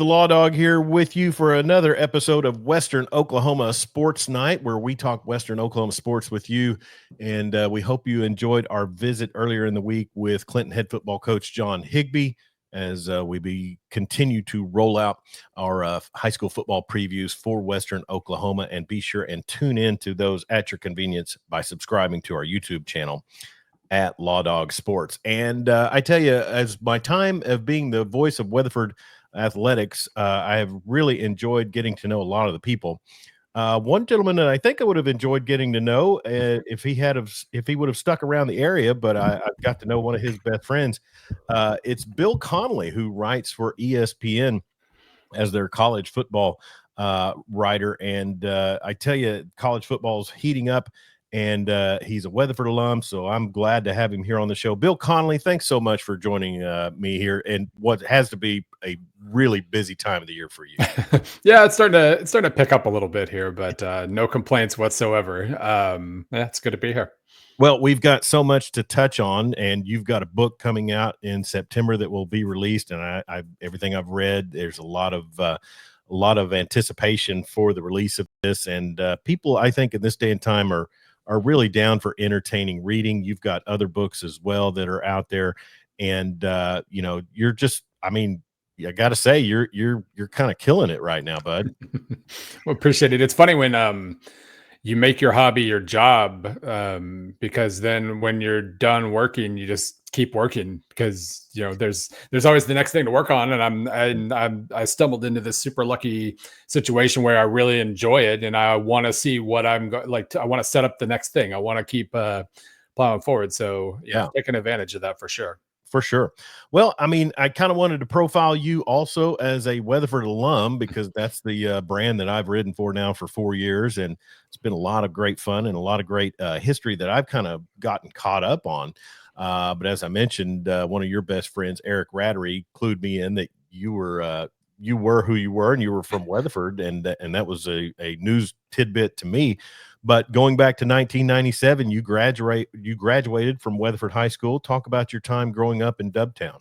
the Lawdog here with you for another episode of Western Oklahoma Sports Night, where we talk Western Oklahoma sports with you. And we hope you enjoyed our visit earlier in the week with Clinton head football coach John Higbee as we continue to roll out our high school football previews for Western Oklahoma. And be sure and tune in to those at your convenience by subscribing to our YouTube channel at Lawdog Sports. And I tell you, as my time of being the voice of Weatherford athletics, I have really enjoyed getting to know a lot of the people. One gentleman that I think I would have enjoyed getting to know if he would have stuck around the area, but I've got to know one of his best friends. It's Bill Connelly, who writes for ESPN as their college football writer. And I tell you, college football is heating up. And he's a Weatherford alum, so I'm glad to have him here on the show. Bill Connelly, thanks so much for joining me here in what has to be a really busy time of the year for you. Yeah, it's starting to pick up a little bit here, but no complaints whatsoever. It's good to be here. Well, we've got so much to touch on, and you've got a book coming out in September that will be released. And I everything I've read, there's a lot of anticipation for the release of this, and people, I think, in this day and time are really down for entertaining reading. You've got other books as well that are out there, and you're just, I mean, I got to say, you're kind of killing it right now, bud. Well, appreciate it. It's funny when you make your hobby your job, because then when you're done working, you just keep working because there's always the next thing to work on. And I stumbled into this super lucky situation where I really enjoy it, and I want to see what I want to set up the next thing. I want to keep plowing forward. So taking advantage of that for sure. For sure. Well, I mean, I kind of wanted to profile you also as a Weatherford alum, because that's the brand that I've ridden for now for 4 years. And it's been a lot of great fun and a lot of great history that I've kind of gotten caught up on. But as I mentioned, one of your best friends, Eric Rattery, clued me in that you were who you were, and you were from Weatherford. And that was a news tidbit to me. But going back to 1997, you graduated from Weatherford High School. Talk about your time growing up in Dubtown.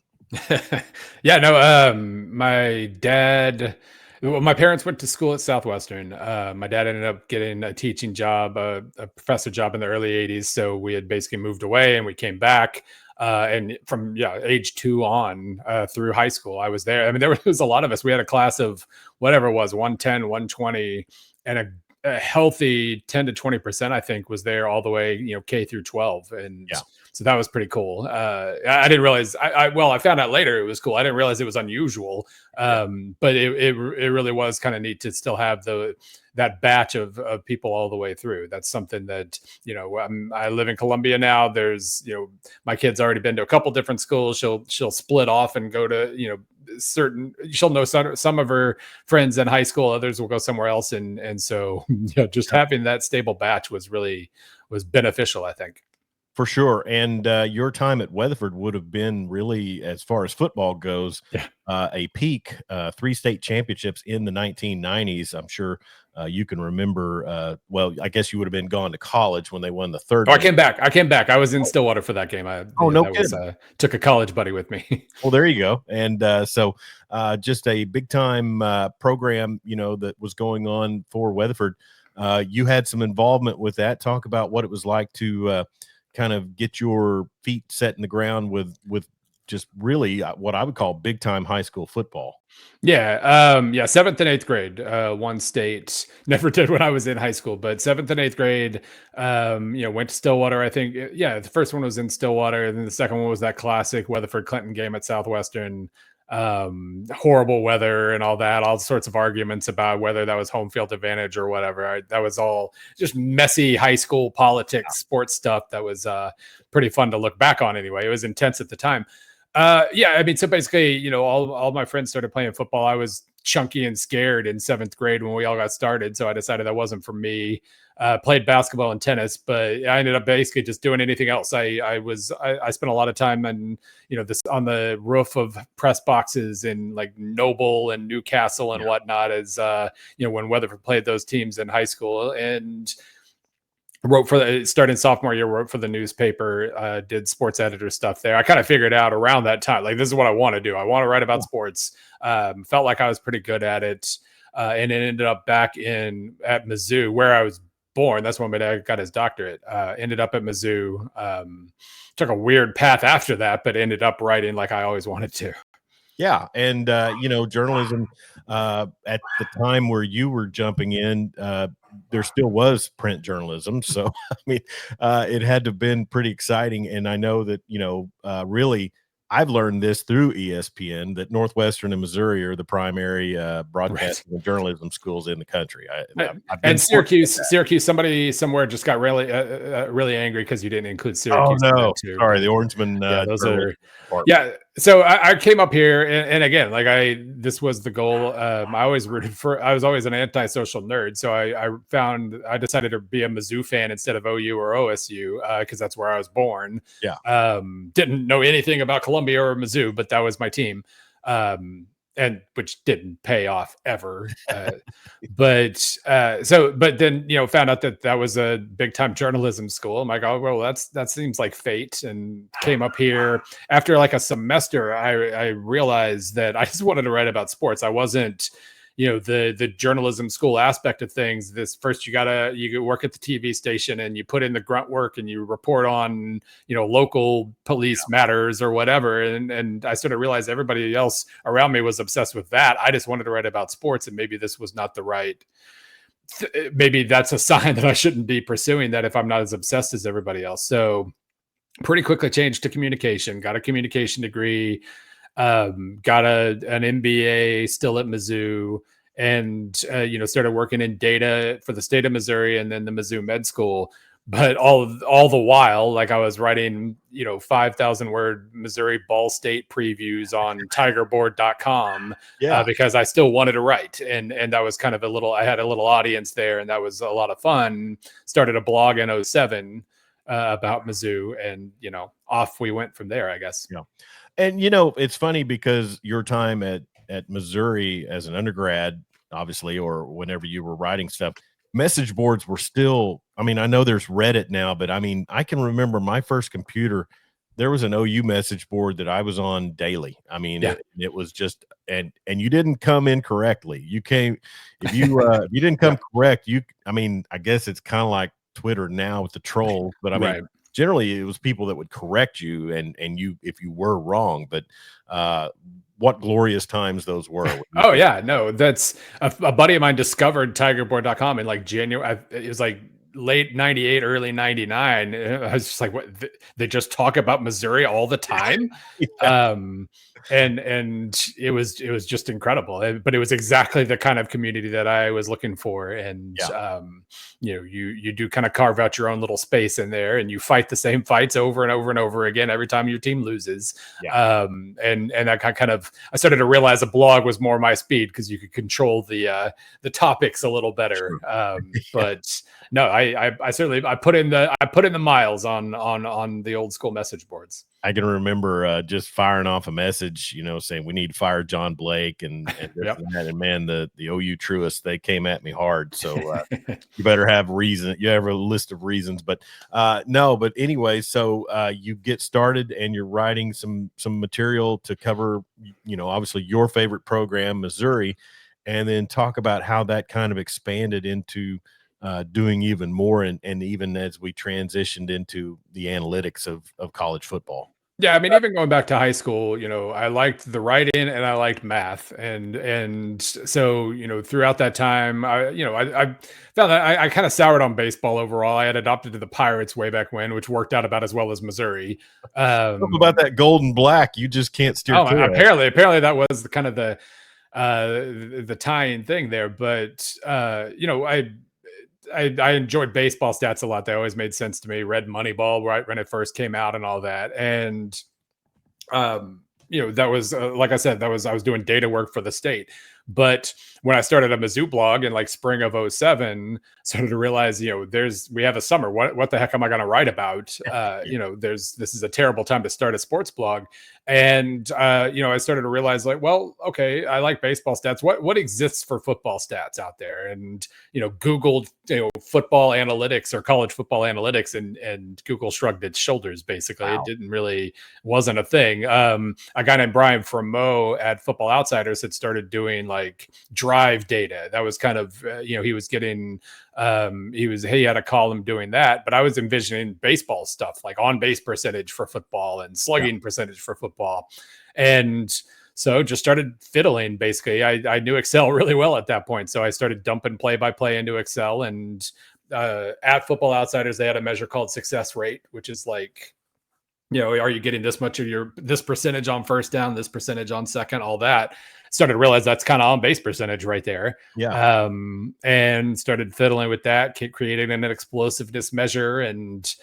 My parents went to school at Southwestern. My dad ended up getting a teaching job, a professor job in the early 80s. So we had basically moved away and we came back. And from age 2 on through high school, I was there. I mean, there was a lot of us. We had a class of whatever it was, 110, 120, and a healthy 10 to 20%, I think, was there all the way, K through 12. And so that was pretty cool. I didn't realize, I found out later it was cool. I didn't realize it was unusual. But it really was kind of neat to still have that batch of people all the way through. That's something that, I live in Columbia now. There's, my kid's already been to a couple different schools. She'll split off and go to, she'll know some of her friends in high school, others will go somewhere else. And so just having that stable batch was beneficial, I think. For sure. And your time at Weatherford would have been really, as far as football goes, a peak. 3 state championships in the 1990s. I'm sure you can remember. Well, I guess you would have been gone to college when they won the third. Oh, I came back. I was in Stillwater for that game. Took a college buddy with me. Well, there you go. And so just a big time program, that was going on for Weatherford. You had some involvement with that. Talk about what it was like to kind of get your feet set in the ground with just really what I would call big time high school football. Yeah. 7th and 8th grade, one state. Never did when I was in high school, but 7th and 8th grade, went to Stillwater. I think, the first one was in Stillwater, and then the second one was that classic Weatherford Clinton game at Southwestern. Horrible weather and all sorts of arguments about whether that was home field advantage or whatever. That was all just messy high school politics, sports stuff that was pretty fun to look back on anyway. It was intense at the time. So basically, all my friends started playing football. I was chunky and scared in 7th grade when we all got started, so I decided that wasn't for me. Played basketball and tennis, but I ended up basically just doing anything else. I spent a lot of time on on the roof of press boxes in like Noble and Newcastle and whatnot, as when Weatherford played those teams in high school. And started sophomore year, wrote for the newspaper, did sports editor stuff there. I kind of figured out around that time, like, this is what I want to do. I want to write about sports. Felt like I was pretty good at it. And it ended up back at Mizzou, where I was born. That's when my dad got his doctorate. Ended up at Mizzou. Took a weird path after that, but ended up writing like I always wanted to. Yeah. And, journalism at the time where you were jumping in, there still was print journalism. So, I mean, it had to have been pretty exciting. And I know that, really, I've learned this through ESPN that Northwestern and Missouri are the primary broadcasting and journalism schools in the country. And Syracuse, somebody somewhere just got really angry because you didn't include Syracuse. Oh no, sorry, the Orangeman. Yeah. So I came up here, and again, like this was the goal. I was always an antisocial nerd, so I decided to be a Mizzou fan instead of OU or OSU because that's where I was born. Yeah. Didn't know anything about Columbia or Mizzou, but that was my team. And which didn't pay off ever. But then, found out that was a big time journalism school. I'm like, oh, well, that seems like fate, and came up here after like a semester. I realized that I just wanted to write about sports. I wasn't, the journalism school aspect of things. This first, you work at the TV station and you put in the grunt work and you report on, local police matters or whatever. And I sort of realized everybody else around me was obsessed with that. I just wanted to write about sports, and maybe this was not the right. Maybe that's a sign that I shouldn't be pursuing that if I'm not as obsessed as everybody else. So pretty quickly changed to communication, got a communication degree, got an MBA still at Mizzou, and started working in data for the state of Missouri and then the Mizzou Med School. But all the while, like, I was writing 5,000 word Missouri Ball State previews on tigerboard.com because I still wanted to write, and that was kind of I had a little audience there, and that was a lot of fun. Started a blog in 2007 about Mizzou, and off we went from there, I guess. Yeah. And, it's funny because your time at Missouri as an undergrad, obviously, or whenever you were writing stuff, message boards were still, I mean, I know there's Reddit now, but I mean, I can remember my first computer, there was an OU message board that I was on daily. I mean, it was just, and you didn't come in correctly. You came, if you didn't come correct, I guess it's kind of like Twitter now with the trolls, but I mean, generally it was people that would correct you and you if you were wrong. But what glorious times those were. Oh yeah, no, that's a buddy of mine discovered tigerboard.com in like January. It was like late 98, early 99. I was just like, what, they just talk about Missouri all the time. And it was just incredible, but it was exactly the kind of community that I was looking for. And you do kind of carve out your own little space in there, and you fight the same fights over and over and over again every time your team loses. And that kind of, I started to realize a blog was more my speed because you could control the topics a little better. But no, I certainly put in the miles on the old school message boards. I can remember just firing off a message, saying we need to fire John Blake and this and that. And man, the OU truists, they came at me hard. So you better have reason. You have a list of reasons, but no. But anyway, so you get started and you're writing some material to cover, obviously your favorite program, Missouri, and then talk about how that kind of expanded into doing even more, and even as we transitioned into the analytics of college football. Yeah, I mean, even going back to high school, I liked the writing and I liked math, and so throughout that time, I found that I kind of soured on baseball overall. I had adopted to the Pirates way back when, which worked out about as well as Missouri. Something about that gold and black, you just can't steer. Apparently that was the kind of the tying thing there, but I enjoyed baseball stats a lot. They always made sense to me. Read Moneyball right when it first came out and all that. And, that was, like I said, I was doing data work for the state. But when I started a Mizzou blog in like spring of '07, started to realize, we have a summer. What the heck am I going to write about? This is a terrible time to start a sports blog. And I started to realize, like, well, okay, I like baseball stats. What exists for football stats out there? And Googled football analytics or college football analytics, and Google shrugged its shoulders. Basically, Wow. it didn't really wasn't a thing. A guy named Brian Fremeau at Football Outsiders had started doing like drive data. That was kind of he was getting he had a column doing that, but I was envisioning baseball stuff like on base percentage for football and slugging percentage for football. And so just started fiddling. Basically, I knew Excel really well at that point. So I started dumping play-by-play into Excel. And at Football Outsiders, they had a measure called success rate, which is like, are you getting this much of this percentage on first down, this percentage on second, all that. Started to realize that's kind of on base percentage right there. Yeah. And started fiddling with that, creating an explosiveness measure, and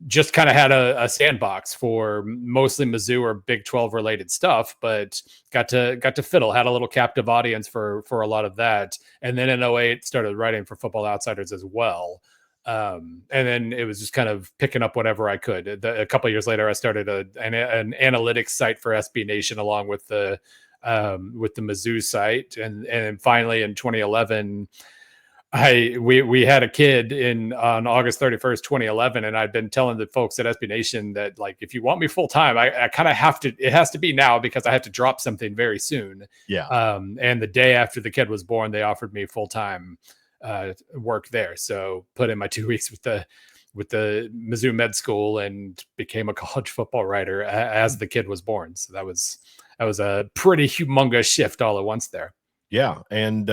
just kind of had a sandbox for mostly Mizzou or Big 12 related stuff, but got to fiddle, had a little captive audience for a lot of that. And then in '08 started writing for Football Outsiders as well. And then it was just kind of picking up whatever I could. A couple of years later, I started an analytics site for SB Nation along with the Mizzou site, and finally in 2011, we had a kid on August 31st, 2011, and I'd been telling the folks at SB Nation that, like, if you want me full time, I kind of have to. It has to be now because I have to drop something very soon. Yeah. And the day after the kid was born, they offered me full time work there. So put in my 2 weeks with the Mizzou Med School and became a college football writer as the kid was born. So that was a pretty humongous shift all at once there. Yeah. And,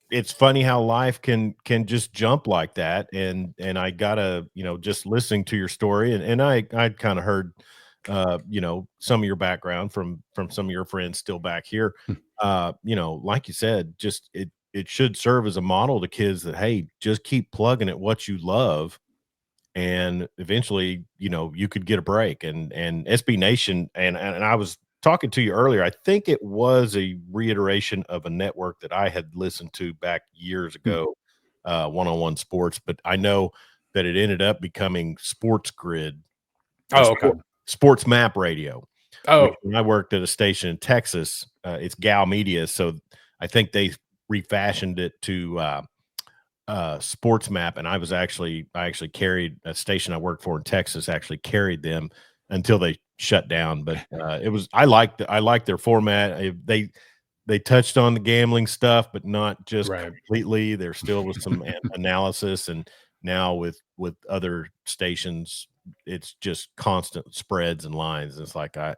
it's funny how life can just jump like that. And I gotta, just listening to your story, and I'd kind of heard, some of your background from some of your friends still back here. Like you said, just it should serve as a model to kids that, hey, just keep plugging at what you love, and eventually, you could get a break. And SB Nation, and I was talking to you earlier, I think it was a reiteration of a network that I had listened to back years ago, One-on-One Sports, but I know that it ended up becoming Sports Grid, Okay. Sports Map Radio. Oh, When I worked at a station in Texas, it's Gal Media, so I think they refashioned it to Sports Map, and I actually carried a station I worked for in Texas, actually carried them until they shut down. But I liked their format. They touched on the gambling stuff, but not just completely. There still was some analysis, and now with other stations, it's just constant spreads and lines. It's like I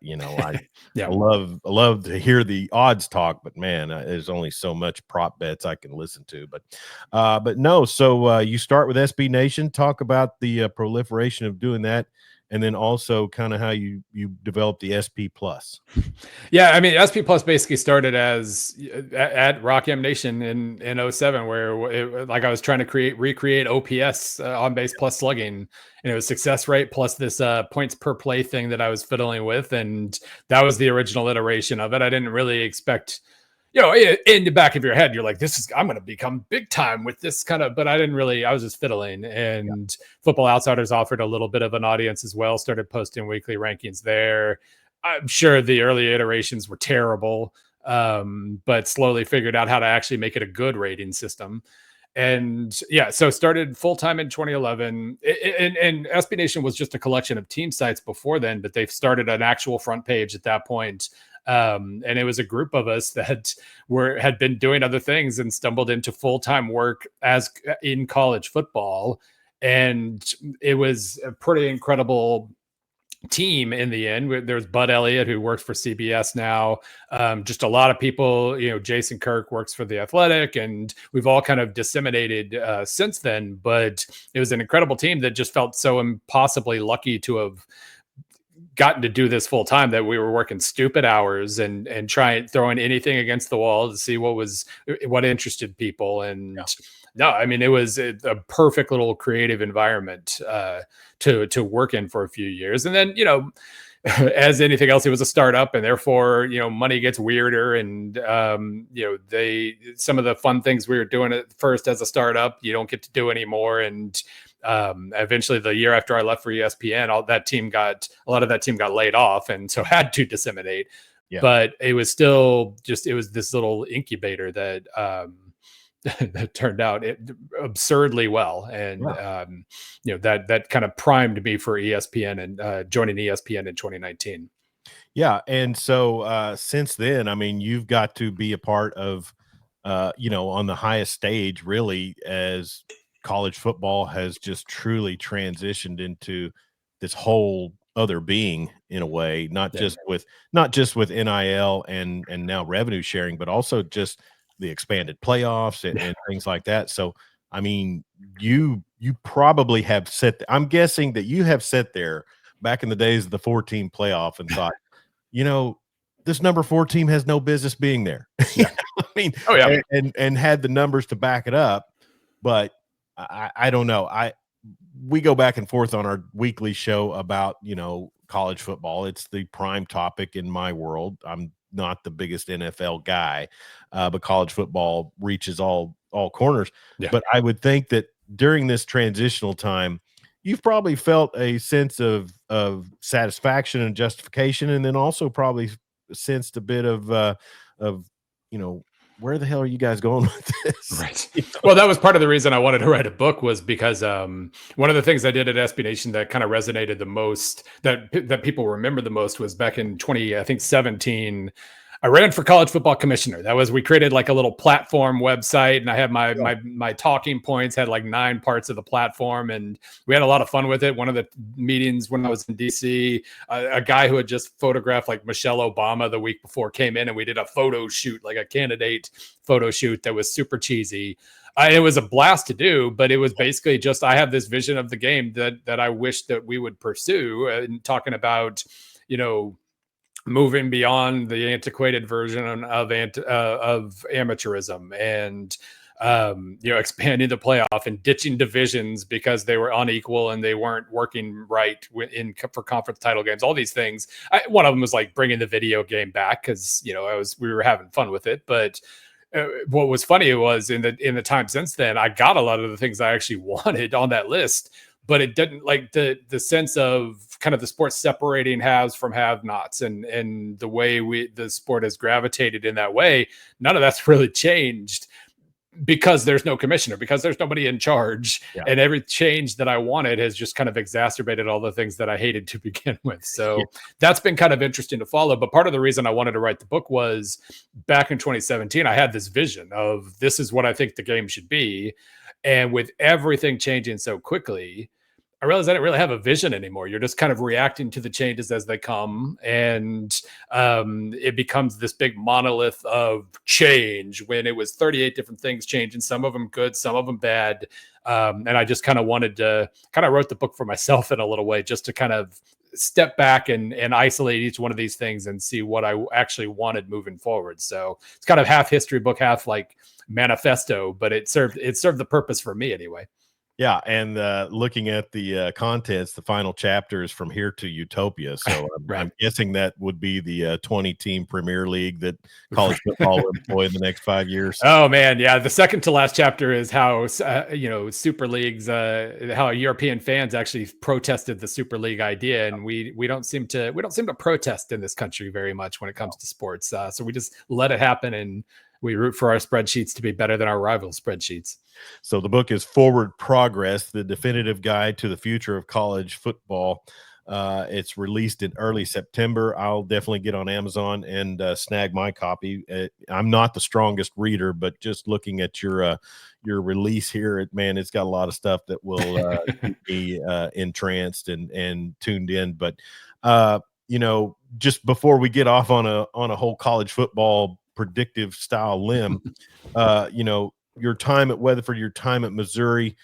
love to hear the odds talk, but man, there's only so much prop bets I can listen to. But no. So you start with SB Nation. Talk about the proliferation of doing that, and then also kind of how you developed the SP Plus. Yeah, I mean, SP Plus basically started as at Rock M Nation in '07, where like I was trying to recreate OPS on base plus slugging, and it was success rate plus this points per play thing that I was fiddling with, and that was the original iteration of it. I didn't really expect, in the back of your head, you're like, I'm going to become big time with this kind of, but I was just fiddling. And Football Outsiders offered a little bit of an audience as well, started posting weekly rankings there. I'm sure the early iterations were terrible, but slowly figured out how to actually make it a good rating system. And so started full-time in 2011. And SB Nation was just a collection of team sites before then, but they've started an actual front page at that point. And it was a group of us that had been doing other things and stumbled into full-time work as in college football. And it was a pretty incredible team in the end. There's Bud Elliott, who works for CBS now. Just a lot of people, Jason Kirk works for The Athletic, and we've all kind of disseminated since then. But it was an incredible team that just felt so impossibly lucky to have gotten to do this full time, that we were working stupid hours and throwing anything against the wall to see what interested people. And no, I mean, it was a perfect little creative environment to work in for a few years. And then, as anything else, it was a startup, and therefore, money gets weirder. And some of the fun things we were doing at first as a startup, you don't get to do anymore. And eventually, the year after I left for ESPN, a lot of that team got laid off, and so had to disseminate. Yeah. But it was still it was this little incubator that that turned out absurdly well. And that kind of primed me for ESPN and joining ESPN in 2019. Yeah, and so since then, I mean, you've got to be a part of on the highest stage, really, as college football has just truly transitioned into this whole other being in a way, not just with NIL and now revenue sharing, but also just the expanded playoffs and things like that. So, I mean, you probably have I'm guessing that you have sat there back in the days of the 4-team playoff and thought, this number 4 team has no business being there. Yeah. I mean, oh yeah, and had the numbers to back it up, but I don't know. We go back and forth on our weekly show about college football. It's the prime topic in my world. I'm not the biggest NFL guy, but college football reaches all corners. Yeah. But I would think that during this transitional time, you've probably felt a sense of satisfaction and justification, and then also probably sensed a bit of where the hell are you guys going with this? Right. Well, that was part of the reason I wanted to write a book, was because one of the things I did at SB Nation that kind of resonated the most, that people remember the most, was back in 2017. I ran for college football commissioner. We created like a little platform website, and I had my talking points, had like 9 parts of the platform, and we had a lot of fun with it. One of the meetings when I was in DC, a guy who had just photographed like Michelle Obama the week before came in, and we did a photo shoot, like a candidate photo shoot that was super cheesy. It was a blast to do, but it was basically just, I have this vision of the game that I wish that we would pursue, and talking about, moving beyond the antiquated version of amateurism, and expanding the playoff and ditching divisions because they were unequal and they weren't working right for conference title games. All these things. One of them was like bringing the video game back, because we were having fun with it. But what was funny was in the time since then, I got a lot of the things I actually wanted on that list, but it didn't, like the sense of kind of the sport separating haves from have-nots, and the way the sport has gravitated in that way. None of that's really changed, because there's no commissioner, because there's nobody in charge. Yeah. And every change that I wanted has just kind of exacerbated all the things that I hated to begin with. So that's been kind of interesting to follow. But part of the reason I wanted to write the book was, back in 2017, I had this vision of, this is what I think the game should be. And with everything changing so quickly, I realized I didn't really have a vision anymore. You're just kind of reacting to the changes as they come. And it becomes this big monolith of change, when it was 38 different things changing, some of them good, some of them bad. And I just kind of wrote the book for myself in a little way, just to kind of step back and isolate each one of these things and see what I actually wanted moving forward. So it's kind of half history book, half like manifesto, but it served the purpose for me anyway. Yeah, and looking at the contents, the final chapter is From Here to Utopia. So Right. I'm guessing that would be the 20-team Premier League that college football will employ in the next 5 years. Oh man, yeah. The second to last chapter is how super leagues, how European fans actually protested the Super League idea, and we don't seem to protest in this country very much when it comes to sports. So we just let it happen, and we root for our spreadsheets to be better than our rival spreadsheets. So the book is Forward Progress, the definitive guide to the future of college football. It's released in early September. I'll definitely get on Amazon and snag my copy. I'm not the strongest reader, but just looking at your release here, it's got a lot of stuff that will keep me entranced and tuned in. But just before we get off on a whole college football predictive style limb, your time at Weatherford, your time at Missouri,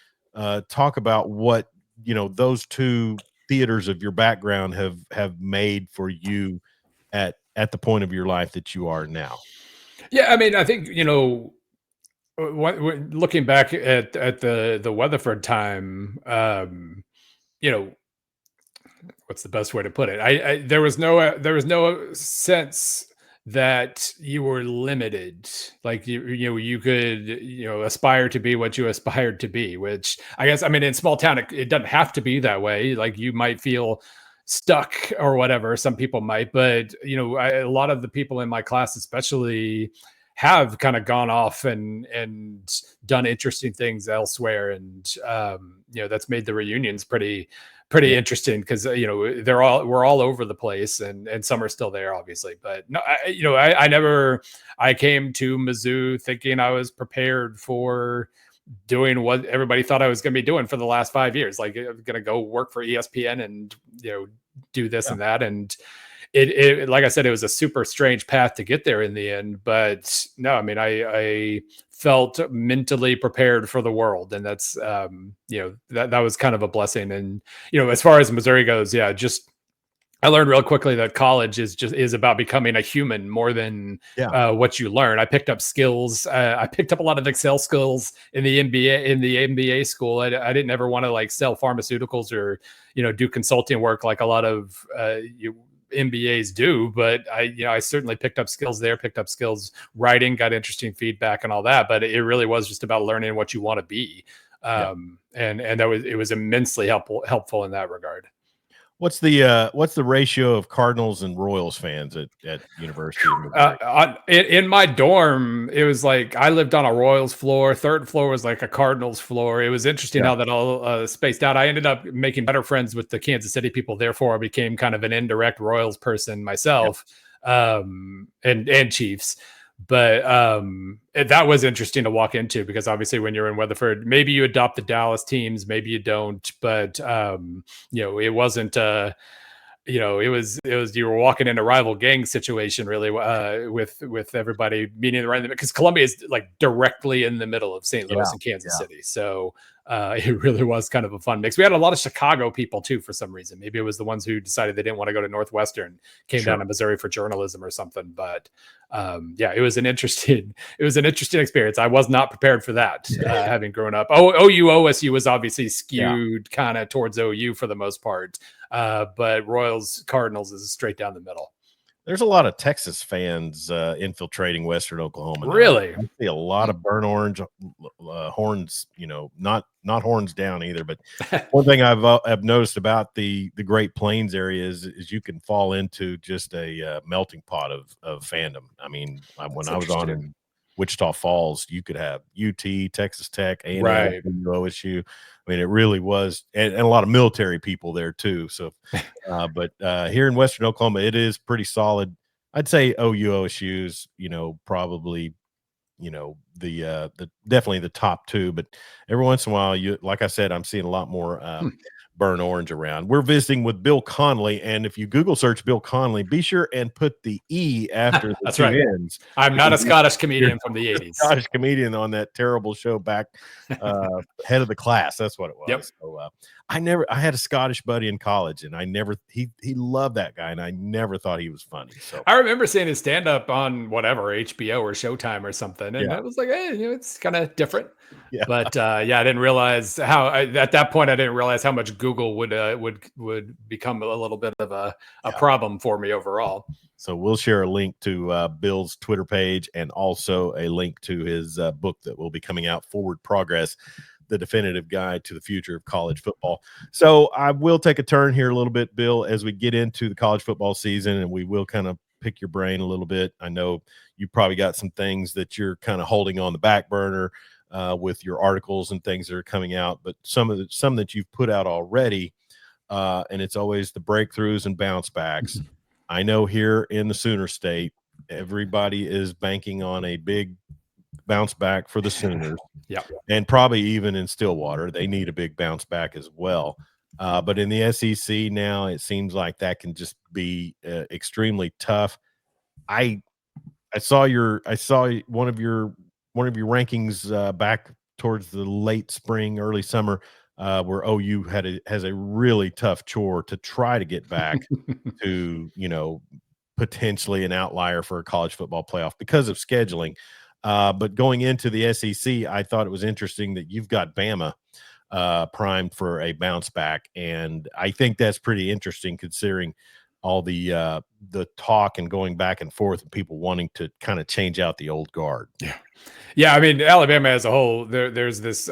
talk about what those two theaters of your background have made for you at the point of your life that you are now. Yeah, I mean, I think looking back at the Weatherford time, what's the best way to put it? There was no sense that you were limited. Like you could aspire to be what you aspired to be. Which I guess, I mean, in small town it doesn't have to be that way. Like you might feel stuck or whatever. Some people might, but a lot of the people in my class, especially, have kind of gone off and done interesting things elsewhere, and that's made the reunions pretty interesting, because we're all over the place, and some are still there, obviously. But no, I came to Mizzou thinking I was prepared for doing what everybody thought I was going to be doing for the last 5 years. Like, I'm going to go work for ESPN and do this and that. And it like I said, it was a super strange path to get there in the end. But no, I mean, I felt mentally prepared for the world, and that's that was kind of a blessing. And as far as Missouri goes, I learned real quickly that college is about becoming a human more than what you learn. I picked up skills. I picked up a lot of Excel skills in the MBA school. I didn't ever want to like sell pharmaceuticals or do consulting work like a lot of MBAs do, but I certainly picked up skills there. Picked up skills writing, got interesting feedback and all that. But it really was just about learning what you want to be, and it was immensely helpful in that regard. What's the ratio of Cardinals and Royals fans at University of Missouri? In my dorm, it was like I lived on a Royals floor. Third floor was like a Cardinals floor. It was interesting how that all spaced out. I ended up making better friends with the Kansas City people. Therefore, I became kind of an indirect Royals person myself, and Chiefs. But that was interesting to walk into, because obviously when you're in Weatherford, maybe you adopt the Dallas teams, maybe you don't, but it wasn't it was you were walking in a rival gang situation, really, with everybody meeting right in the, because Columbia is like directly in the middle of St. Louis and Kansas City. So it really was kind of a fun mix. We had a lot of Chicago people too, for some reason. Maybe it was the ones who decided they didn't want to go to Northwestern, came down to Missouri for journalism or something. But it was an interesting experience. I was not prepared for that, having grown up. OU OSU was obviously skewed kind of towards OU for the most part, but Royals Cardinals is straight down the middle. There's a lot of Texas fans infiltrating Western Oklahoma. Really? I see a lot of burnt orange horns, not horns down either. But one thing I've noticed about the Great Plains area is you can fall into just a melting pot of fandom. I mean, when I was on in Wichita Falls, you could have UT, Texas Tech, A&M, OSU. I mean, it really was, and a lot of military people there too. So, but here in Western Oklahoma, it is pretty solid. I'd say OU OSU's, probably, the definitely the top two. But every once in a while, like I said, I'm seeing a lot more burnt orange around. We're visiting with Bill Connelly, and if you Google search Bill Connelly, be sure and put the E after the That's two right. ends. I'm not a Scottish comedian from the 80s. Scottish comedian on that terrible show back, Head of the Class. That's what it was. Yep. So I had a Scottish buddy in college, and he loved that guy, and I never thought he was funny. So I remember seeing his stand up on whatever, HBO or Showtime or something, and I was like, hey, it's kind of different. Yeah. But I didn't realize at that point I didn't realize how much Google would become a little bit of a problem for me overall. So we'll share a link to Bill's Twitter page, and also a link to his book that will be coming out, Forward Progress, the definitive guide to the future of college football. So I will take a turn here a little bit, Bill, as we get into the college football season, and we will kind of pick your brain a little bit. I know you probably got some things that you're kind of holding on the back burner with your articles and things that are coming out, but some that you've put out already, and it's always the breakthroughs and bounce backs. I know here in the Sooner State, everybody is banking on a big bounce back for the Sooners. And probably even in Stillwater, they need a big bounce back as well. But in the SEC now, it seems like that can just be extremely tough. I saw one of your rankings back towards the late spring, early summer, where OU has a really tough chore to try to get back to, potentially an outlier for a college football playoff because of scheduling. But going into the SEC, I thought it was interesting that you've got Bama primed for a bounce back. And I think that's pretty interesting considering all the talk and going back and forth and people wanting to kind of change out the old guard. Yeah, I mean, Alabama as a whole, there's this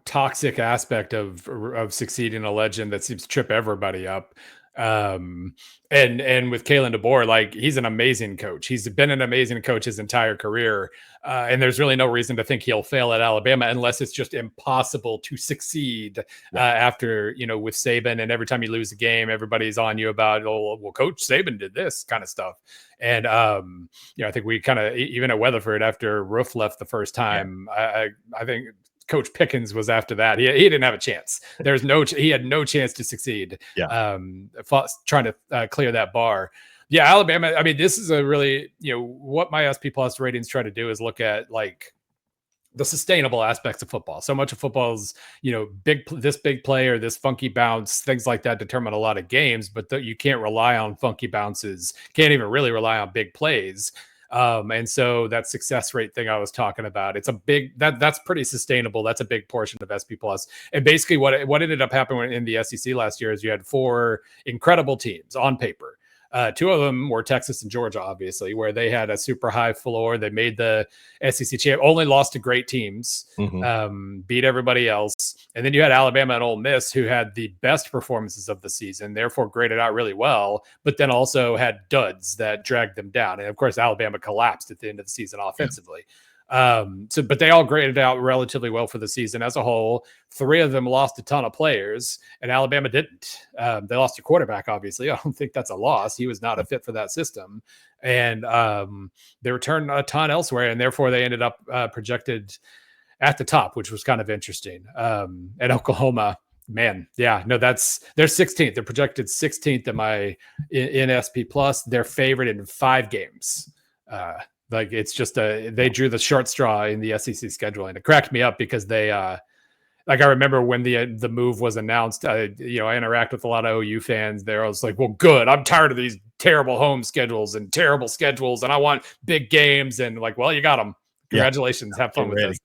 toxic aspect of succeeding a legend that seems to trip everybody up. And with Kalen DeBoer, like, he's an amazing coach. He's been an amazing coach his entire career. And there's really no reason to think he'll fail at Alabama unless it's just impossible to succeed after, with Saban. And every time you lose a game, everybody's on you about, oh, well, Coach Saban did this kind of stuff. And, I think we kind of, even at Weatherford, after Roof left the first time, I think Coach Pickens was after that. He didn't have a chance. He had no chance to succeed. Trying to clear that bar. Yeah, Alabama. I mean, this is a really, what my SP Plus ratings try to do is look at like the sustainable aspects of football. So much of football is, this big play or this funky bounce, things like that determine a lot of games, but you can't rely on funky bounces. Can't even really rely on big plays. And so that success rate thing I was talking about, it's a big, that's pretty sustainable. That's a big portion of SP Plus. And basically what ended up happening in the SEC last year is you had 4 incredible teams on paper. 2 of them were Texas and Georgia, obviously, where they had a super high floor. They made the SEC champ, only lost to great teams, beat everybody else. And then you had Alabama and Ole Miss, who had the best performances of the season, therefore graded out really well, but then also had duds that dragged them down. And of course, Alabama collapsed at the end of the season offensively. But they all graded out relatively well for the season as a whole. 3 of them lost a ton of players, and Alabama didn't. They lost a quarterback, obviously. I don't think that's a loss. He was not a fit for that system. And they returned a ton elsewhere, and therefore they ended up projected at the top, which was kind of interesting. At Oklahoma, man, yeah, no, they're 16th. They're projected 16th in SP Plus. They're favored in 5 games. Like, it's just they drew the short straw in the SEC schedule, and it cracked me up because they, I remember when the move was announced, I interact with a lot of OU fans there. I was like, well, good. I'm tired of these terrible home schedules and terrible schedules, and I want big games. And like, well, you got them. Congratulations. Have fun with this.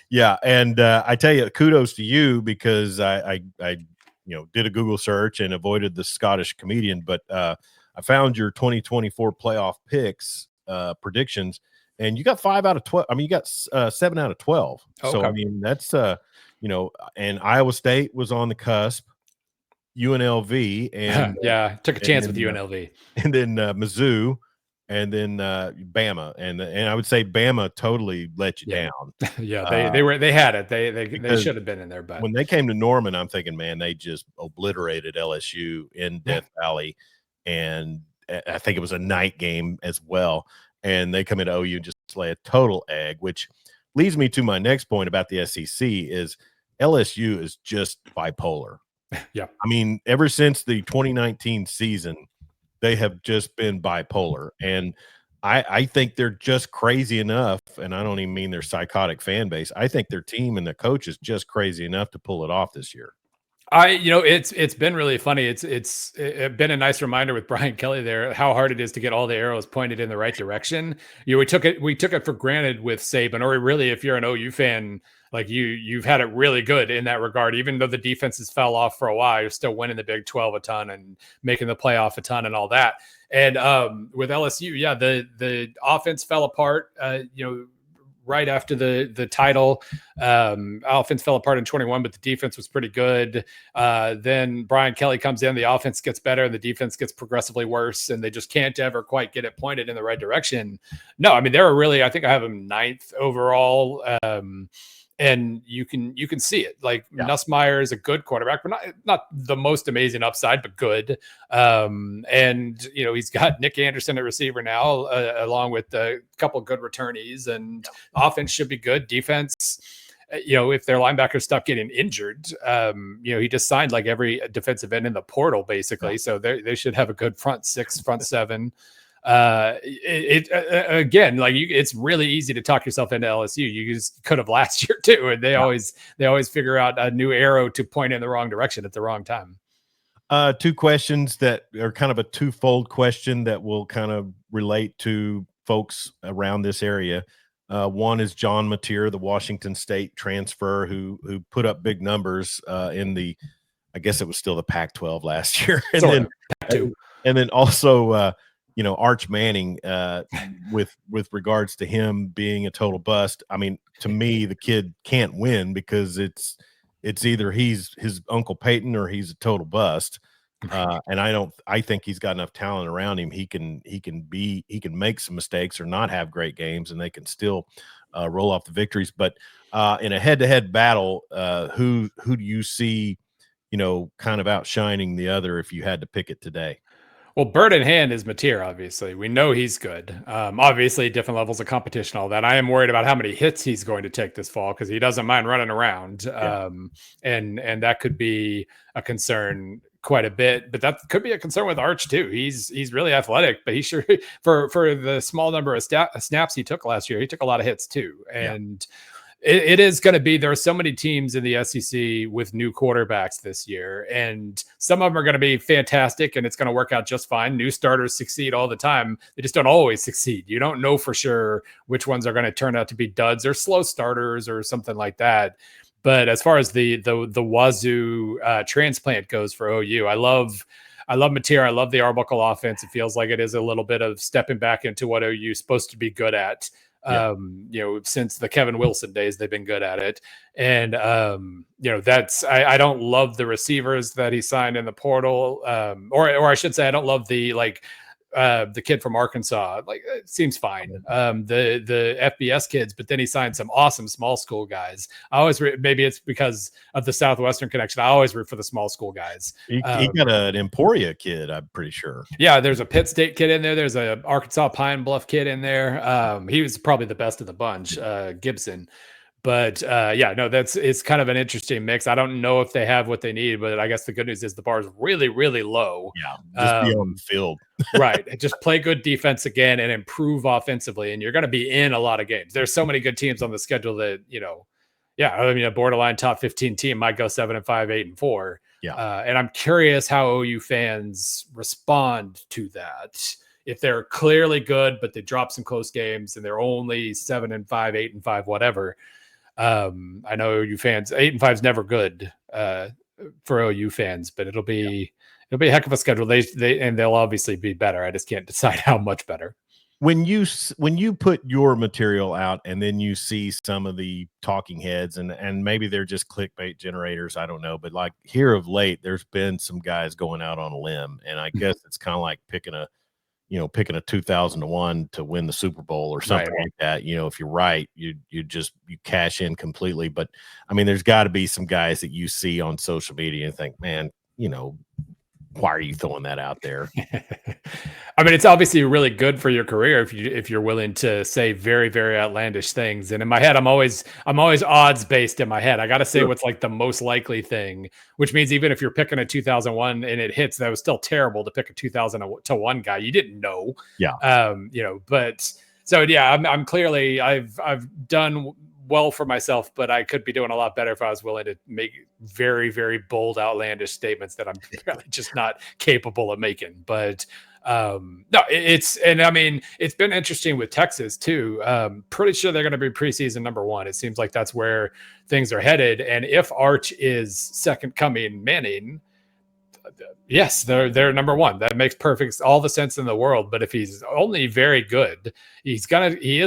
Yeah. And I tell you, kudos to you because I did a Google search and avoided the Scottish comedian, but I found your 2024 playoff picks predictions, and you got 5 out of 12. I mean, you got 7 out of 12. Okay. So I mean, that's and Iowa State was on the cusp, UNLV, and took a chance with UNLV, and then Mizzou, and then Bama, and I would say Bama totally let you down. They had it. They should have been in there, but when they came to Norman, I'm thinking, man, they just obliterated LSU in Death Valley, and I think it was a night game as well. And they come into OU and just lay a total egg, which leads me to my next point about the SEC is LSU is just bipolar. Yeah. I mean, ever since the 2019 season, they have just been bipolar. And I think they're just crazy enough, and I don't even mean their psychotic fan base. I think their team and the coach is just crazy enough to pull it off this year. It's been really funny. It's been a nice reminder with Brian Kelly there how hard it is to get all the arrows pointed in the right direction. We took it for granted with Saban, or really, if you're an OU fan, like you've had it really good in that regard. Even though the defenses fell off for a while, you're still winning the Big 12 a ton and making the playoff a ton and all that. And with LSU, the offense fell apart. Right after the title, offense fell apart in 21, but the defense was pretty good. Then Brian Kelly comes in, the offense gets better, and the defense gets progressively worse, and they just can't ever quite get it pointed in the right direction. No, I mean, they're really, I think I have them 9th overall. And you can see it. Like, Nussmeier is a good quarterback, but not the most amazing upside, but good. And he's got Nick Anderson at receiver now, along with a couple good returnees, and offense should be good. Defense, if their linebackers stop getting injured, he just signed like every defensive end in the portal basically, so they should have a good front 6, front 7. Again, like it's really easy to talk yourself into LSU. You just could have last year too, and they always figure out a new arrow to point in the wrong direction at the wrong time. 2 questions that are kind of a twofold question that will kind of relate to folks around this area. One is John Mateer, the Washington State transfer, who put up big numbers in the, I guess it was still the Pac-12 last year, and Sort then of. Pac-2. and then also Arch Manning with regards to him being a total bust. I mean, to me, the kid can't win because it's either he's his Uncle Peyton or he's a total bust. And I think he's got enough talent around him. He can make some mistakes or not have great games, and they can still roll off the victories. But in a head-to-head battle, who do you see, kind of outshining the other if you had to pick it today? Well, bird in hand is Mateer, obviously. We know he's good. Obviously, different levels of competition, all that. I am worried about how many hits he's going to take this fall because he doesn't mind running around. And that could be a concern quite a bit, but that could be a concern with Arch too. He's really athletic, but he sure for the small number of snaps he took last year, he took a lot of hits too. And it is going to be, there are so many teams in the SEC with new quarterbacks this year, and some of them are going to be fantastic and it's going to work out just fine. New starters succeed all the time. They just don't always succeed. You don't know for sure which ones are going to turn out to be duds or slow starters or something like that. But as far as the Wazoo transplant goes for OU, I love Mateer. I love the Arbuckle offense. It feels like it is a little bit of stepping back into what OU is supposed to be good at. Since the Kevin Wilson days, they've been good at it. And, I don't love the receivers that he signed in the portal. Or I should say, I don't love the kid from Arkansas. Like, it seems fine. The FBS kids, but then he signed some awesome small school guys. I always maybe it's because of the Southwestern connection. I always root for the small school guys. He got an Emporia kid, I'm pretty sure. Yeah, there's a Pitt State kid in there. There's a Arkansas Pine Bluff kid in there. He was probably the best of the bunch, Gibson. But it's kind of an interesting mix. I don't know if they have what they need, but I guess the good news is the bar is really, really low. Yeah, just be on the field. Right. Just play good defense again and improve offensively, and you're going to be in a lot of games. There's so many good teams on the schedule that, a borderline top 15 team might go 7-5, 8-4. Yeah. And I'm curious how OU fans respond to that. If they're clearly good, but they drop some close games and they're only 7-5, 8-5, whatever. I know OU fans, 8-5 is never good for OU fans, but it'll be a heck of a schedule. They'll obviously be better. I just can't decide how much better. When you put your material out and then you see some of the talking heads and maybe they're just clickbait generators, I don't know, but like here of late, there's been some guys going out on a limb, and I guess it's kind of like picking a 2,000 to 1 to win the Super Bowl or something like that. If you're right, you cash in completely. But I mean, there's got to be some guys that you see on social media and think, man, why are you throwing that out there? I mean, it's obviously really good for your career if you're willing to say very, very outlandish things. And in my head, I'm always odds based in my head. I got to say what's like the most likely thing, which means even if you're picking a 2001 and it hits, that was still terrible to pick a 2001 guy. You didn't know. Yeah. But so, yeah, I'm clearly, I've done well for myself, but I could be doing a lot better if I was willing to make very, very bold, outlandish statements that I'm really just not capable of making. But it's been interesting with Texas too. Pretty sure they're going to be preseason number 1. It seems like that's where things are headed. And if Arch is second coming Manning, yes, they're number 1. That makes all the sense in the world. But if he's only very good, he is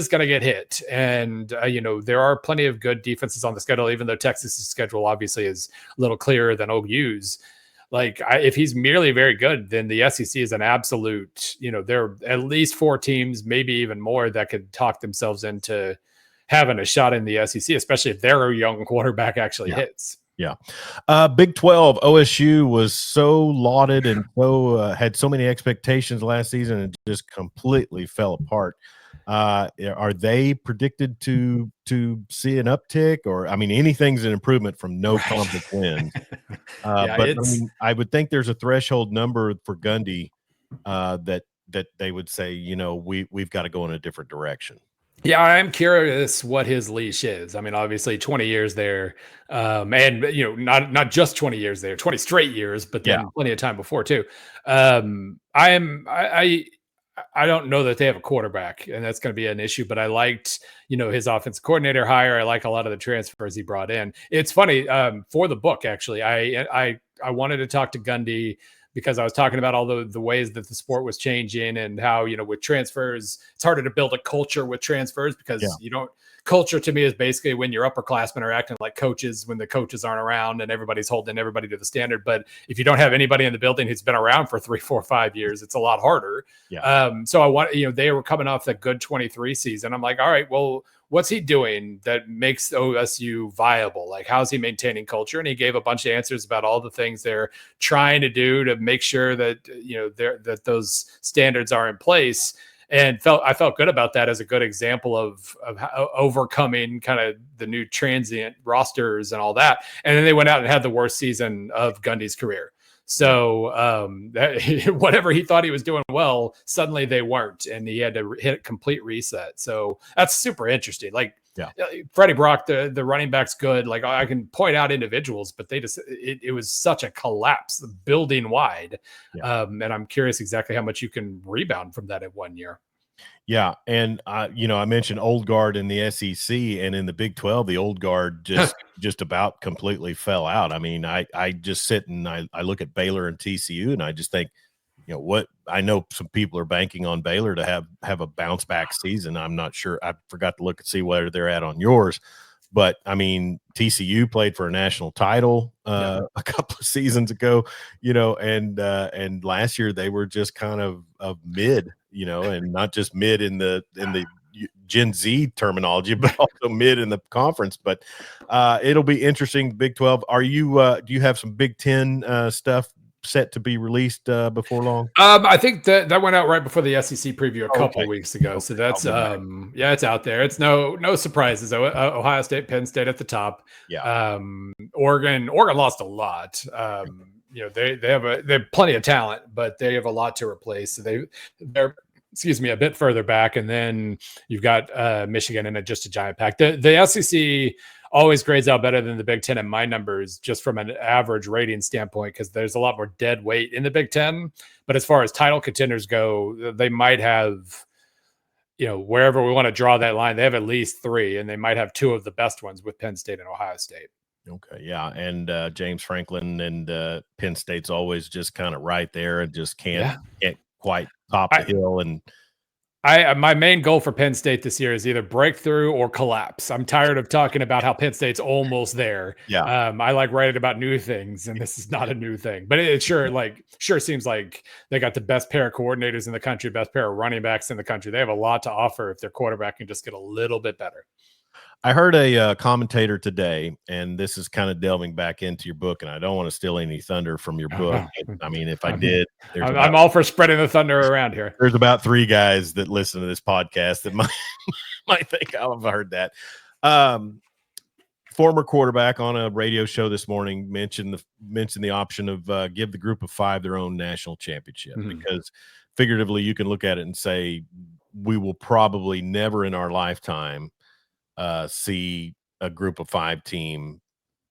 gonna get hit. And there are plenty of good defenses on the schedule, even though Texas's schedule obviously is a little clearer than OU's. If he's merely very good, then the SEC is an absolute. There are at least 4 teams, maybe even more, that could talk themselves into having a shot in the SEC, especially if their young quarterback actually hits. Yeah. Big 12, OSU was so lauded and so had so many expectations last season and just completely fell apart. Are they predicted to see an uptick? Or, I mean, anything's an improvement from no conference wins. I would think there's a threshold number for Gundy that they would say, we've got to go in a different direction. Yeah, I'm curious what his leash is. I mean, obviously 20 years there, and not just 20 years there, 20 straight years, but then plenty of time before too. I don't know that they have a quarterback, and that's going to be an issue. But I liked, his offensive coordinator hire. I like a lot of the transfers he brought in. It's funny, for the book, actually. I wanted to talk to Gundy because I was talking about all the ways that the sport was changing and how, with transfers, it's harder to build a culture with transfers because culture to me is basically when your upperclassmen are acting like coaches when the coaches aren't around and everybody's holding everybody to the standard. But if you don't have anybody in the building who's been around for 3, 4, 5 years, it's a lot harder. So I want, they were coming off the good 23 season. I'm like, all right, well, what's he doing that makes OSU viable? Like, how's he maintaining culture? And he gave a bunch of answers about all the things they're trying to do to make sure that, that those standards are in place. And I felt good about that as a good example of how overcoming kind of the new transient rosters and all that. And then they went out and had the worst season of Gundy's career. So whatever he thought he was doing well, suddenly they weren't, and he had to hit a complete reset. So that's super interesting. Like, Freddie Brock, the running back's good. Like, I can point out individuals, but it was such a collapse, building wide. And I'm curious exactly how much you can rebound from that in 1 year. Yeah, and I mentioned old guard in the SEC, and in the Big 12, the old guard just about completely fell out. I mean, I just sit and I look at Baylor and TCU, and I just think, what I know some people are banking on Baylor to have a bounce back season. I'm not sure. I forgot to look and see where they're at on yours. But I mean, TCU played for a national title a couple of seasons ago, and last year they were just kind of mid, and not just mid in the Gen Z terminology, but also mid in the conference. But it'll be interesting. Big 12. Are you? Do you have some Big 10 stuff set to be released before long? I think that went out right before the SEC preview a couple of weeks ago. So that's it's out there. It's no surprises. Ohio State, Penn State at the top. Oregon lost a lot. They have plenty of talent, but they have a lot to replace. So they're a bit further back, and then you've got Michigan and just a giant pack. The SEC always grades out better than the Big Ten in my numbers, just from an average rating standpoint, because there's a lot more dead weight in the Big Ten. But as far as title contenders go, they might have, wherever we want to draw that line, they have at least 3, and they might have 2 of the best ones with Penn State and Ohio State. Okay, yeah, and James Franklin and Penn State's always just kind of right there and just can't quite top the hill. And my main goal for Penn State this year is either breakthrough or collapse. I'm tired of talking about how Penn State's almost there. I like writing about new things, and this is not a new thing. But it sure seems like they got the best pair of coordinators in the country, best pair of running backs in the country. They have a lot to offer if their quarterback can just get a little bit better. I heard a commentator today, and this is kind of delving back into your book, and I don't want to steal any thunder from your book. I mean, if I did, I'm all for spreading the thunder around here. There's about 3 guys that listen to this podcast that might think I've heard that. Former quarterback on a radio show this morning mentioned the option of give the group of 5 their own national championship, because figuratively you can look at it and say we will probably never in our lifetime see a group of 5 team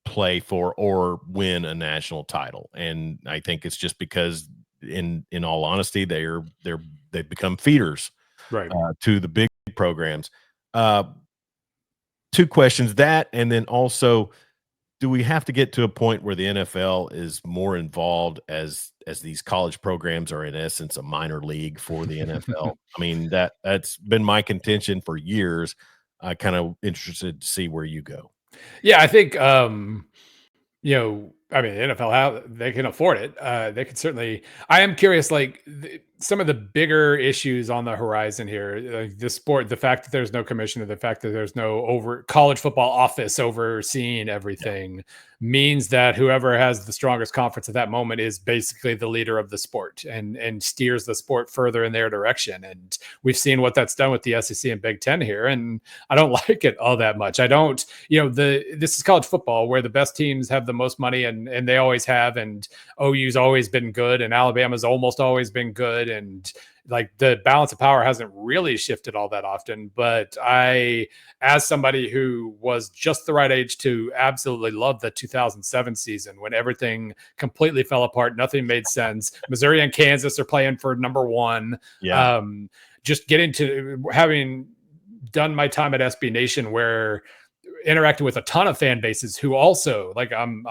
play for or win a national title. And I think it's just because in all honesty, they've become feeders to the big programs. 2 questions, that, and then also, do we have to get to a point where the NFL is more involved as these college programs are in essence a minor league for the NFL? I mean, that's been my contention for years. I kind of interested to see where you go. Yeah, I think the NFL, how they can afford it. They can certainly. I am curious, some of the bigger issues on the horizon here, like the sport, the fact that there's no commissioner, the fact that there's no college football office overseeing everything means that whoever has the strongest conference at that moment is basically the leader of the sport and steers the sport further in their direction. And we've seen what that's done with the SEC and Big Ten here. And I don't like it all that much. I don't, this is college football where the best teams have the most money and they always have. And OU's always been good, and Alabama's almost always been good. And like the balance of power hasn't really shifted all that often. But as somebody who was just the right age to absolutely love the 2007 season when everything completely fell apart, nothing made sense. Missouri and Kansas are playing for number one. Yeah. Just getting to having done my time at SB Nation, where interacting with a ton of fan bases who also like I'm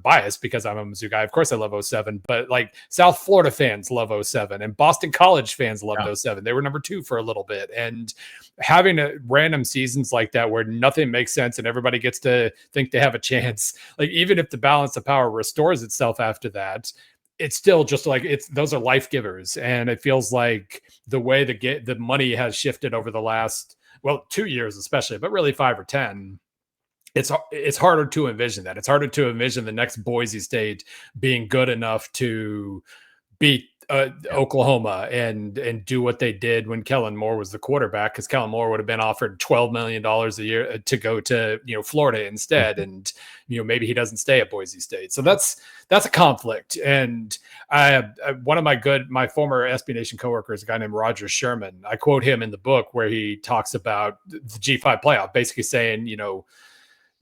biased because I'm a Mizzou guy. Of course I love 07, but like South Florida fans love 07 and Boston College fans loved 07. They were number 2 for a little bit. And having random seasons like that where nothing makes sense and everybody gets to think they have a chance, like even if the balance of power restores itself after that, it's still just like those are life givers. And it feels like the way the money has shifted over the last 2 years especially, but really 5 or 10, it's harder to envision that. It's harder to envision the next Boise State being good enough to beat Oklahoma and do what they did when Kellen Moore was the quarterback, because Kellen Moore would have been offered $12 million a year to go to Florida instead, and maybe he doesn't stay at Boise State. So that's a conflict. And one of my former SB Nation coworkers, a guy named Roger Sherman, I quote him in the book where he talks about the G5 playoff, basically saying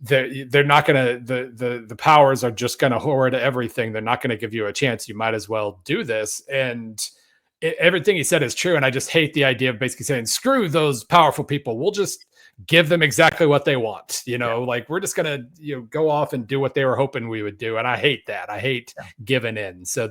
they're not going to, the powers are just going to hoard everything. They're not going to give you a chance. You might as well do this. And everything he said is true. And I just hate the idea of basically saying, screw those powerful people. We'll just give them exactly what they want. Like we're just going to, go off and do what they were hoping we would do. And I hate that. I hate giving in. So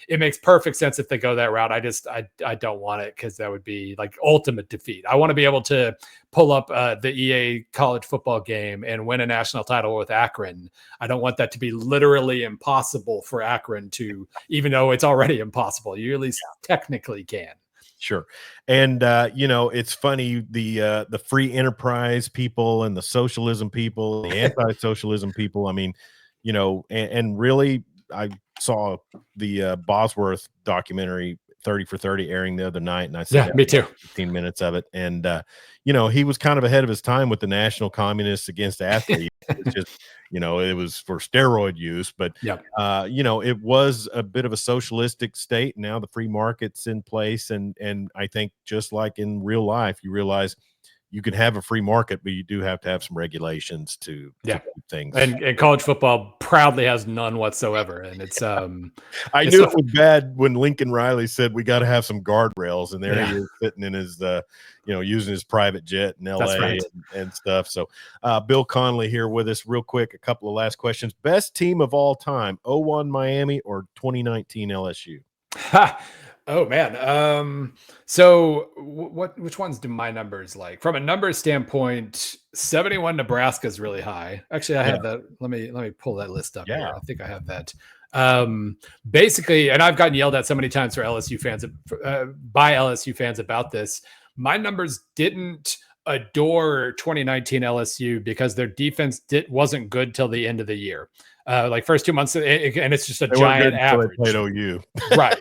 it makes perfect sense if they go that route. I don't want it, because that would be like ultimate defeat. I want to be able to pull up the EA college football game and win a national title with Akron. I don't want that to be literally impossible for Akron to, even though it's already impossible. You at least technically can. Sure. And, it's funny, the free enterprise people and the socialism people, the anti-socialism people. I mean, and really, I saw the Bosworth documentary 30 for 30 airing the other night, and I said, me too. 15 minutes of it. And, he was kind of ahead of his time with the national communists against athletes. It's just, it was for steroid use, but, it was a bit of a socialistic state. Now the free market's in place. And I think just like in real life, you realize you can have a free market, but you do have to have some regulations to keep things. And college football proudly has none whatsoever. And it's I knew it was bad when Lincoln Riley said we got to have some guardrails, and there he is sitting in his using his private jet in LA and stuff. So Bill Connelly here with us. Real quick, a couple of last questions. Best team of all time, 01 Miami or 2019 LSU? Oh man. So which ones do my numbers like? From a numbers standpoint, 71 Nebraska is really high. Actually, I have that. Let me pull that list up here. I think I have that. Basically, and I've gotten yelled at so many times for LSU fans by LSU fans about this. My numbers didn't adore 2019 LSU because their defense wasn't good till the end of the year. Like first 2 months, and it's just a giant average. They played OU. Right.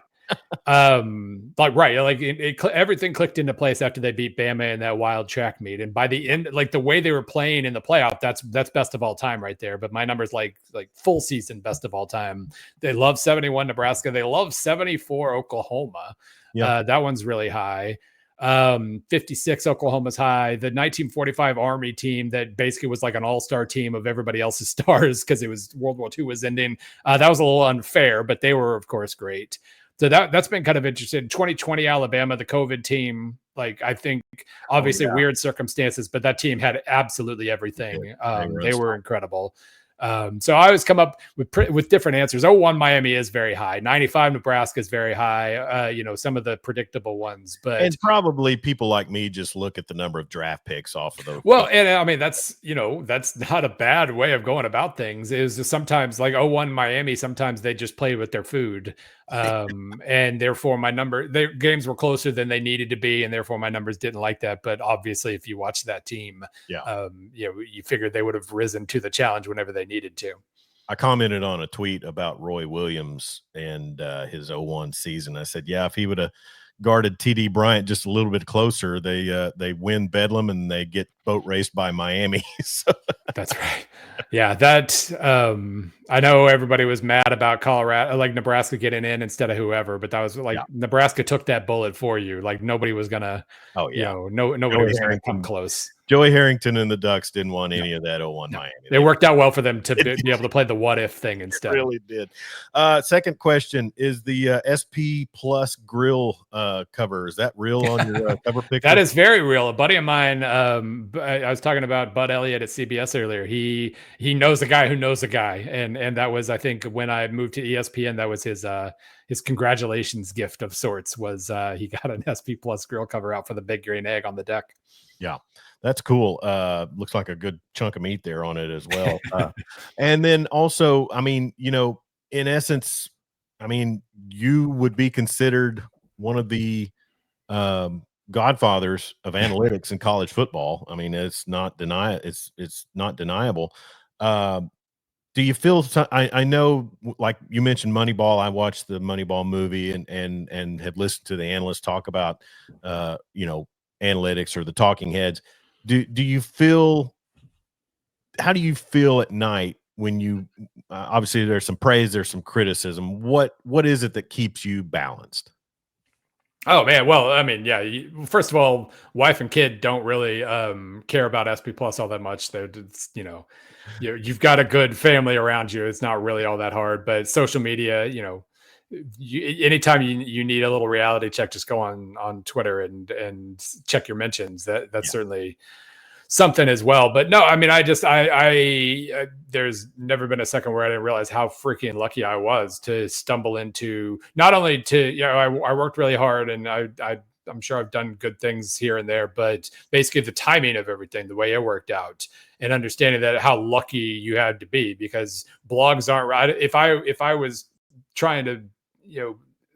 Everything clicked into place after they beat Bama in that wild track meet, and by the end, like the way they were playing in the playoff, that's best of all time right there. But my numbers like full season best of all time. They love 71 Nebraska. They love 74 Oklahoma. That one's really high. 56 Oklahoma's high. The 1945 Army team that basically was like an all-star team of everybody else's stars because it was World War II was ending. That was a little unfair, but they were of course great. So that's been kind of interesting. 2020 Alabama, the COVID team, like I think obviously weird circumstances, but that team had absolutely everything. They were incredible. So I always come up with different answers. 01 Miami is very high. 95 Nebraska is very high. Some of the predictable ones, but and probably people like me just look at the number of draft picks off of those. Well, and I mean that's not a bad way of going about things. Is sometimes like 01 Miami, sometimes they just played with their food. And therefore their games were closer than they needed to be, and therefore my numbers didn't like that. But obviously, if you watch that team, you figured they would have risen to the challenge whenever they needed to. I commented on a tweet about Roy Williams and his 01 season. I said, if he would have guarded TD Bryant just a little bit closer, they win Bedlam and they get boat raced by Miami. So. That's right. Yeah, that I know everybody was mad about Colorado, like Nebraska getting in instead of whoever, but that was like Nebraska took that bullet for you. Like nobody was gonna, nobody was gonna come close. Joey Harrington and the Ducks didn't want any of that 0-1 Miami. It worked out well for them to be able to play the what if thing instead. It really did. Second question is the SP Plus grill cover. Is that real on your cover picture? That is very real. A buddy of mine, I was talking about Bud Elliott at CBS earlier. He knows a guy who knows a guy, and that was, I think, when I moved to ESPN, that was his congratulations gift of sorts. Was he got an SP Plus grill cover out for the Big Green Egg on the deck? Yeah. That's cool. Looks like a good chunk of meat there on it as well. And then also, I mean, in essence, I mean, you would be considered one of the godfathers of analytics in college football. I mean, it's not deniable. Do you feel? I know, like you mentioned, Moneyball. I watched the Moneyball movie and have listened to the analysts talk about, analytics or the talking heads. Do you feel? How do you feel at night when you? Obviously, there's some praise, there's some criticism. What is it that keeps you balanced? Oh man, well, I mean, yeah. First of all, wife and kid don't really care about SP Plus all that much. They're just, you've got a good family around you. It's not really all that hard. But social media, anytime you need a little reality check, just go on Twitter and check your mentions. That's certainly something as well. But no, I mean, I there's never been a second where I didn't realize how freaking lucky I was to stumble into, not only to, I worked really hard, and I'm sure I've done good things here and there, but basically the timing of everything, the way it worked out, and understanding that how lucky you had to be, because blogs aren't right. If I was trying to,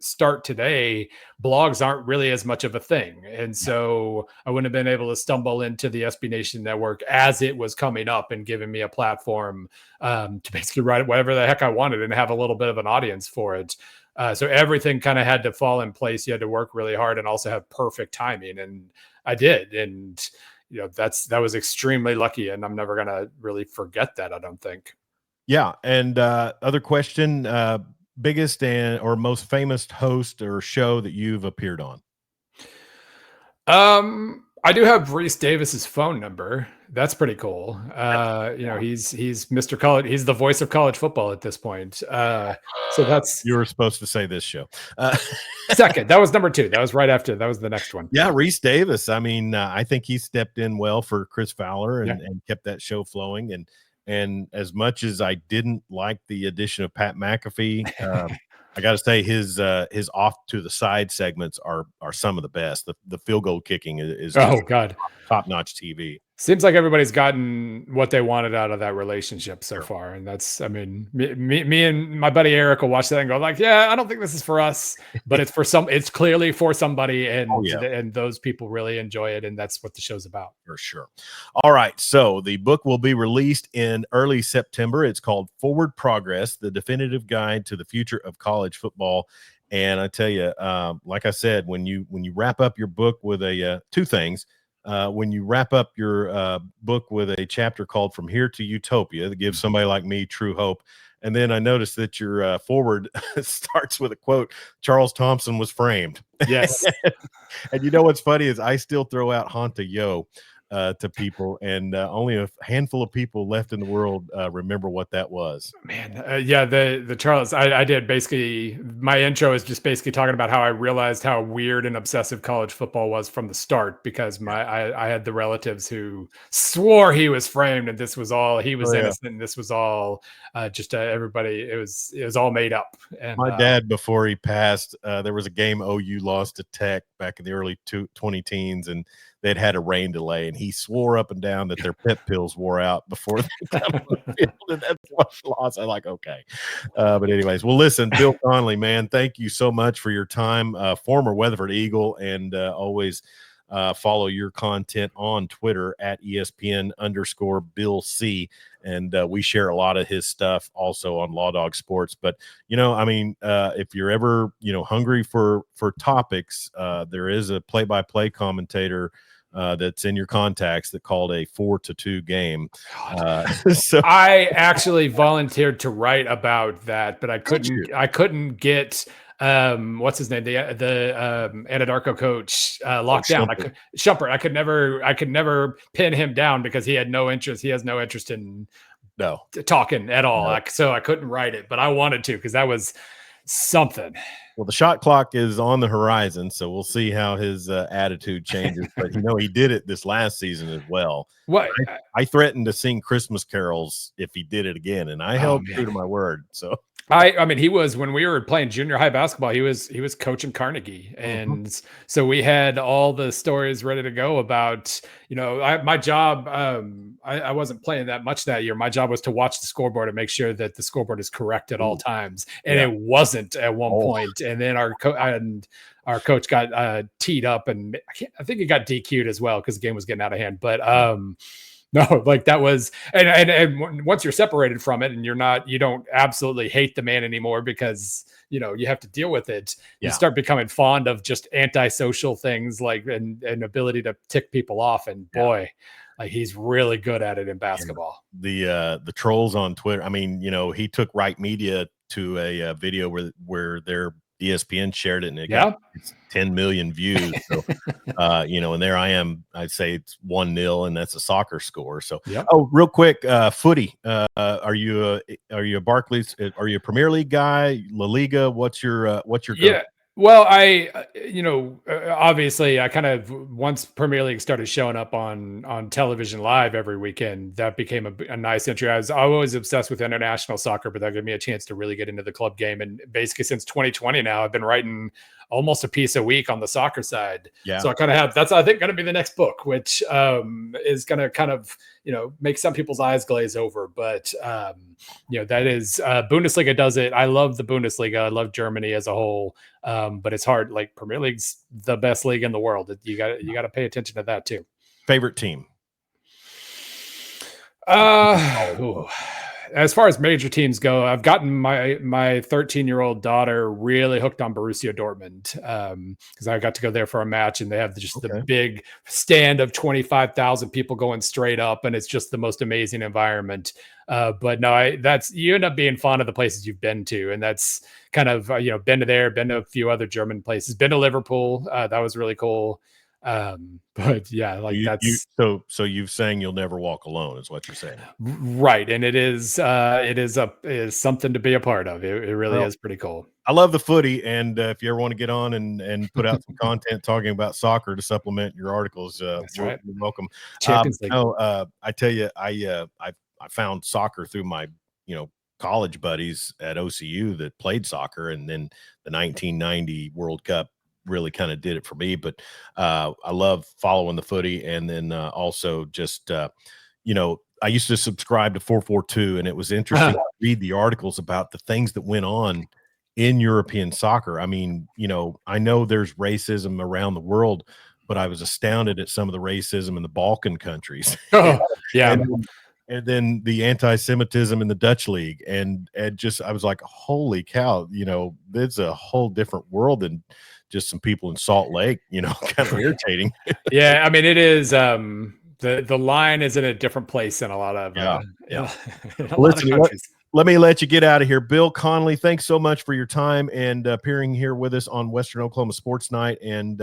start today, blogs aren't really as much of a thing. And so I wouldn't have been able to stumble into the SB Nation network as it was coming up and giving me a platform to basically write whatever the heck I wanted and have a little bit of an audience for it. So everything kind of had to fall in place. You had to work really hard and also have perfect timing. And I did. And, that was extremely lucky. And I'm never going to really forget that, I don't think. Yeah. And other question, biggest or most famous host or show that you've appeared on? I do have Reese Davis's phone number. That's pretty cool. He's Mr. College. He's the voice of college football at this point. So that's, you were supposed to say this show. Second, that was number 2. That was right after. That was the next one. Yeah, Reese Davis. I mean, I think he stepped in well for Chris Fowler and kept that show flowing. And as much as I didn't like the addition of Pat McAfee, I got to say his off to the side segments are some of the best. The field goal kicking is top notch TV. Seems like everybody's gotten what they wanted out of that relationship so far. And that's, I mean, me and my buddy Eric will watch that and go like, yeah, I don't think this is for us, but it's clearly for somebody. And, and those people really enjoy it. And that's what the show's about. For sure. All right. So the book will be released in early September. It's called Forward Progress, the definitive guide to the future of college football. And I tell you, like I said, when you wrap up your book with two things, when you wrap up your book with a chapter called From Here to Utopia, that gives somebody like me true hope. And then I noticed that your forward starts with a quote, Charles Thompson was framed. Yes. And you know what's funny is I still throw out Honta Yo to people, and only a handful of people left in the world remember what that was. Man, the Charles, I did basically, my intro is just basically talking about how I realized how weird and obsessive college football was from the start, because I had the relatives who swore he was framed and this was all, he was innocent, and this was all just everybody, it was all made up. And my dad, before he passed, there was a game OU lost to Tech back in the early 2010s, and they'd had a rain delay, and he swore up and down that their pep pills wore out before they got on the field, and that's what lost. I'm like, okay. But anyways, well, listen, Bill Connelly, man, thank you so much for your time. Former Weatherford Eagle, and always follow your content on Twitter at ESPN_Bill C. And we share a lot of his stuff also on Lawdog Sports. But, I mean, if you're ever, hungry for topics, there is a play-by-play commentator that's in your contacts that called a 4-2 game. So I actually volunteered to write about that, but I couldn't get what's his name, the Anadarko coach locked down. Shumpert. I could never pin him down because he had no interest. He has no interest in talking at all. So I couldn't write it, but I wanted to because that was something. Well, the shot clock is on the horizon, so we'll see how his attitude changes. But he did it this last season as well. What I threatened to sing Christmas carols if he did it again, and I held true to my word. So I mean, he was, when we were playing junior high basketball, he was coaching Carnegie, and so we had all the stories ready to go about, my job. I wasn't playing that much that year. My job was to watch the scoreboard and make sure that the scoreboard is correct at all times, and it wasn't at one point. And then our coach got teed up, and I think he got DQ'd as well because the game was getting out of hand. But no, like that was, and once you're separated from it and you don't absolutely hate the man anymore because, you have to deal with it. You start becoming fond of just antisocial things like, and ability to tick people off. And boy, like he's really good at it in basketball. The trolls on Twitter. I mean, he took Right Media to a video where their ESPN shared it, and it got 10 million views. So, and there I am. I'd say it's 1-0, and that's a soccer score. So, real quick, footy. Are you a Barclays? Are you a Premier League guy? La Liga? What's your yeah? Well, obviously I kind of, once Premier League started showing up on television live every weekend, that became a nice entry. I was always obsessed with international soccer, but that gave me a chance to really get into the club game. And basically since 2020 now, I've been writing almost a piece a week on the soccer side. Yeah. So I kind of have, that's, I think, going to be the next book, which is going to kind of, make some people's eyes glaze over. But, that is Bundesliga does it. I love the Bundesliga. I love Germany as a whole. But it's hard. Like Premier League's the best league in the world. You got to pay attention to that too. Favorite team? As far as major teams go, I've gotten my 13-year-old daughter really hooked on Borussia Dortmund because I got to go there for a match, and they have just the big stand of 25,000 people going straight up, and it's just the most amazing environment. But no, you end up being fond of the places you've been to, and that's kind of been to a few other German places, been to Liverpool. That was really cool. But yeah, like so you've saying you'll never walk alone is what you're saying, right? And it is something to be a part of. It really is pretty cool. I love the footy, and if you ever want to get on and put out some content talking about soccer to supplement your articles, you're welcome. I tell you, I found soccer through my college buddies at OCU that played soccer, and then the 1990 World Cup really kind of did it for me. But I love following the footy, and then also just I used to subscribe to 442, and it was interesting to read the articles about the things that went on in European soccer. I mean, I know there's racism around the world, but I was astounded at some of the racism in the Balkan countries. And then the anti-Semitism in the Dutch league, and I was like, holy cow, it's a whole different world than just some people in Salt Lake, kind of irritating. Yeah. I mean, it is, the line is in a different place in a lot of, Listen, let me let you get out of here. Bill Connelly, thanks so much for your time and appearing here with us on Western Oklahoma Sports Night. And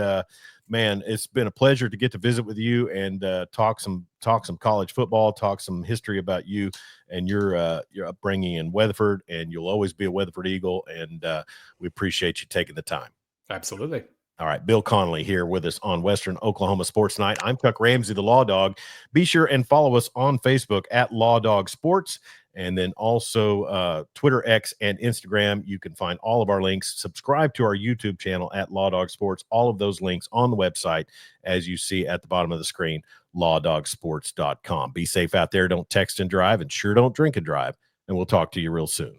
man, it's been a pleasure to get to visit with you and talk some college football, talk some history about you and your upbringing in Weatherford. And you'll always be a Weatherford Eagle, and we appreciate you taking the time. Absolutely. All right, Bill Connelly here with us on Western Oklahoma Sports Night. I'm Chuck Ramsey, the Lawdog. Be sure and follow us on Facebook at Lawdog Sports, and then also Twitter, X, and Instagram. You can find all of our links. Subscribe to our YouTube channel at Lawdog Sports. All of those links on the website, as you see at the bottom of the screen, lawdogsports.com. Be safe out there. Don't text and drive, and sure don't drink and drive. And we'll talk to you real soon.